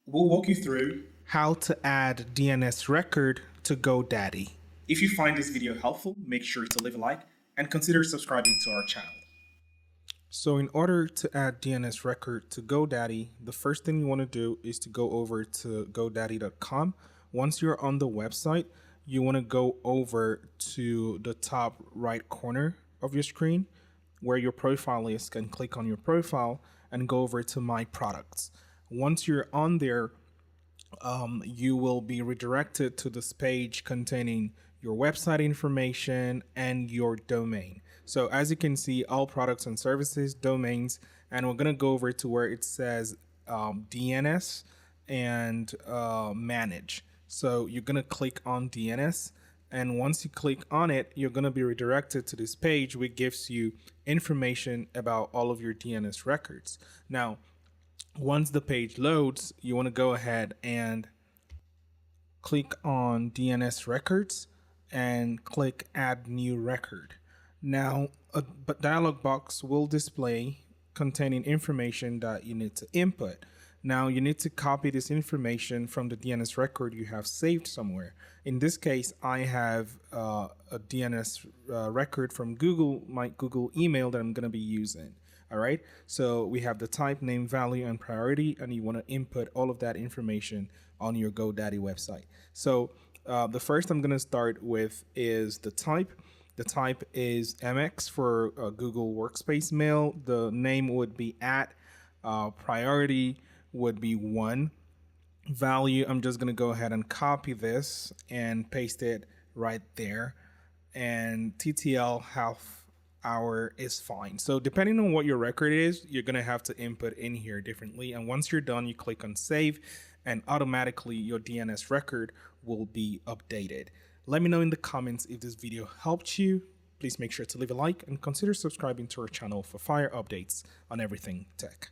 We'll walk you through how to add DNS record to GoDaddy. If you find this video helpful, make sure to leave a like and consider subscribing to our channel. So in order to add DNS record to GoDaddy, the first thing you want to do is to go over to GoDaddy.com. Once you're on the website, you want to go over to the top right corner of your screen where your profile is, and click on your profile and go over to My Products. Once you're on there, you will be redirected to this page containing your website information and your domain. So as you can see, all products and services, domains, and we're going to go over to where it says DNS and manage. So you're going to click on DNS, and once you click on it, you're going to be redirected to this page which gives you information about all of your DNS records. Now, once the page loads, you want to go ahead and click on DNS records and click add new record. Now, a dialog box will display containing information that you need to input. Now, you need to copy this information from the DNS record you have saved somewhere. In this case, I have a DNS record from Google, my Google email that I'm going to be using. All right, so we have the type, name, value, and priority, and you want to input all of that information on your GoDaddy website. So the first I'm going to start with is the type. The type is MX for Google Workspace Mail. The name would be priority would be 1. Value, I'm just going to go ahead and copy this and paste it right there. And TTL half hour is fine. So depending on what your record is, you're going to have to input in here differently. And once you're done, you click on save, and automatically your DNS record will be updated. Let me know in the comments if this video helped you. Please make sure to leave a like and consider subscribing to our channel for fire updates on everything tech.